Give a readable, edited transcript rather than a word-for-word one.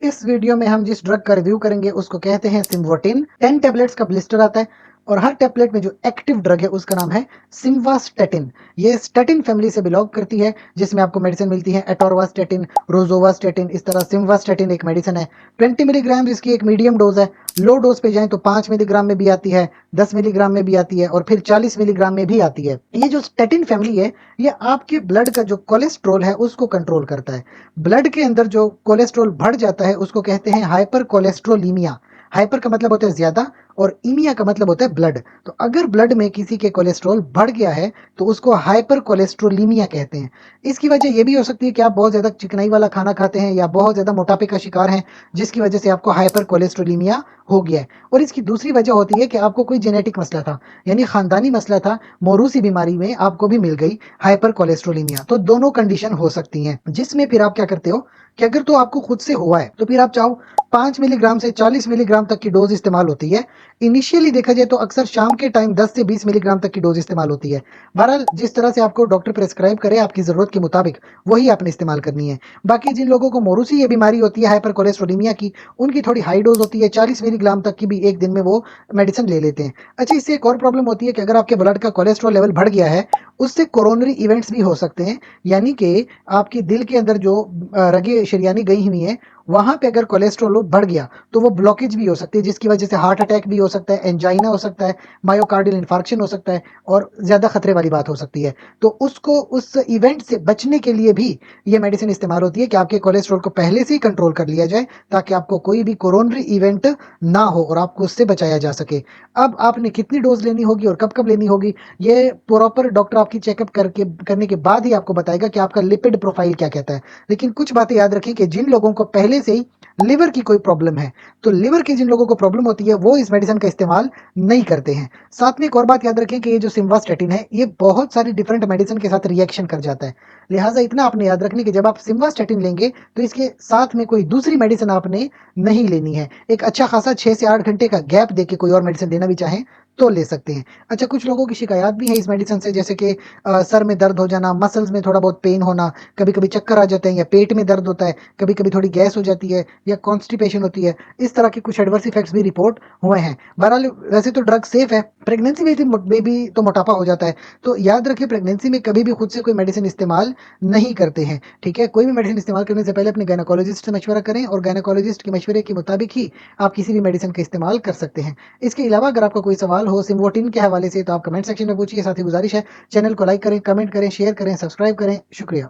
इस वीडियो में हम जिस ड्रग का रिव्यू करेंगे उसको कहते हैं सिम्वोटिन। 10 टेबलेट्स का ब्लिस्टर आता है और हर टेबलेट में जो एक्टिव ड्रग है उसका नाम है सिम्वास्टेटिन। ये स्टेटिन फैमिली से बिलोंग करती है, जिसमें आपको मेडिसिन मिलती है एटोरवास्टेटिन, रोजोवास्टेटिन। इस तरह सिम्वास्टेटिन एक मेडिसिन है। 20 मिलीग्राम इसकी एक मीडियम डोज है। लो डोज पे जाएं तो 5 मिलीग्राम में भी आती है, 10 मिलीग्राम में भी आती है और फिर 40 मिलीग्राम में भी आती है। ये जो स्टेटिन फैमिली है, ये आपके ब्लड का जो कोलेस्ट्रोल है उसको कंट्रोल करता है। ब्लड के अंदर जो कोलेस्ट्रॉल बढ़ जाता है उसको कहते हैं हाइपर कोलेस्ट्रोलीमिया। हाइपर का मतलब होता है ज्यादा और इमिया का मतलब होता है ब्लड। तो अगर ब्लड में किसी के कोलेस्ट्रॉल बढ़ गया है तो उसको हाइपर कोलेस्ट्रोलीमिया कहते हैं। इसकी वजह यह भी हो सकती है कि आप बहुत ज्यादा चिकनाई वाला खाना खाते हैं या बहुत ज्यादा मोटापे का शिकार हैं, जिसकी वजह से आपको हाइपर कोलेस्ट्रोलीमिया हो गया है। और इसकी दूसरी वजह होती है कि आपको कोई जेनेटिक मसला था, यानी खानदानी मसला था, मोरूसी बीमारी में आपको भी मिल गई हाइपर कोलेस्ट्रोलीमिया। तो दोनों कंडीशन हो सकती हैं, जिसमें फिर आप क्या करते हो कि अगर तो आपको खुद से हुआ है तो फिर आप चाहो 5 मिलीग्राम से 40 मिलीग्राम तक की डोज इस्तेमाल होती है। इनिशियली देखा जाए तो अक्सर शाम के टाइम 10 से 20 मिलीग्राम तक की डोज इस्तेमाल होती है। बहरहाल जिस तरह से आपको डॉक्टर प्रेस्क्राइब करे आपकी जरूरत के मुताबिक वही आपने इस्तेमाल करनी है। बाकी जिन लोगों को मोरूसी ये बीमारी होती है हाइपर कोलेस्ट्रोलीमिया की, उनकी थोड़ी हाई डोज होती है, 40 मिलीग्राम तक की भी एक दिन में वो मेडिसिन ले लेते हैं। अच्छा, इससे एक और प्रॉब्लम होती है कि अगर आपके ब्लड का कोलेस्ट्रॉल लेवल बढ़ गया है, उससे कोरोनरी इवेंट्स भी हो सकते हैं। यानी कि आपकी दिल के अंदर जो रगे शरियानी गई हुई है, वहां पे अगर कोलेस्ट्रॉल बढ़ गया तो वो ब्लॉकेज भी हो सकती है, जिसकी वजह से हार्ट अटैक भी हो सकता है, एंजाइना हो सकता है, मायोकार्डियल इंफार्क्शन हो सकता है और ज्यादा खतरे वाली बात हो सकती है। तो उसको उस इवेंट से बचने के लिए भी ये मेडिसिन इस्तेमाल होती है कि आपके कोलेस्ट्रॉल को पहले से ही कंट्रोल कर लिया जाए, ताकि आपको कोई भी कोरोनरी इवेंट ना हो और आपको उससे बचाया जा सके। अब आपने कितनी डोज लेनी होगी और कब कब लेनी होगी, ये प्रॉपर डॉक्टर आपकी चेकअप करने के बाद ही आपको बताएगा कि आपका लिपिड प्रोफाइल क्या कहता है। लेकिन कुछ बातें याद रखें कि जिन लोगों को पहले से ही लिवर की कोई प्रॉब्लम है, तो लिवर की जिन लोगों को प्रॉब्लम होती है वो इस मेडिसिन का इस्तेमाल नहीं करते हैं। साथ में एक और बात याद रखें कि ये जो सिम्वास्टेटिन है ये बहुत सारी डिफरेंट मेडिसिन के साथ रिएक्शन कर जाता है। लिहाजा इतना आपने याद रखने कि जब आप सिम्वास्टेटिन लेंगे तो इसके साथ में कोई दूसरी मेडिसिन आपने नहीं लेनी है। एक अच्छा खासा 6 से 8 घंटे का गैप देके कोई और मेडिसिन लेना भी चाहें तो ले सकते हैं। अच्छा, कुछ लोगों की शिकायत भी है इस मेडिसिन से, जैसे कि सर में दर्द हो जाना, मसल्स में थोड़ा बहुत पेन होना, कभी कभी चक्कर आ जाते हैं या पेट में दर्द होता है, कभी कभी थोड़ी गैस हो जाती है या कॉन्स्टिपेशन होती है। इस तरह के कुछ एडवर्स इफेक्ट्स भी रिपोर्ट हुए हैं। बहरहाल वैसे तो ड्रग सेफ है। प्रेगनेंसी में भी तो मोटापा हो जाता है, तो याद रखिए प्रेगनेंसी में कभी भी खुद से कोई मेडिसिन इस्तेमाल नहीं करते हैं। ठीक है, कोई भी मेडिसिन इस्तेमाल करने से पहले अपने गायनेकोलॉजिस्ट से मशवरा करें और गायनेकोलॉजिस्ट के मशवरे के मुताबिक ही आप किसी भी मेडिसिन का इस्तेमाल कर सकते हैं। इसके अलावा अगर आपका कोई सवाल हो सिम्वोटिन के हवाले से तो आप कमेंट सेक्शन में पूछिए। साथ ही गुजारिश है, चैनल को लाइक करें, कमेंट करें, शेयर करें, सब्सक्राइब करें। शुक्रिया।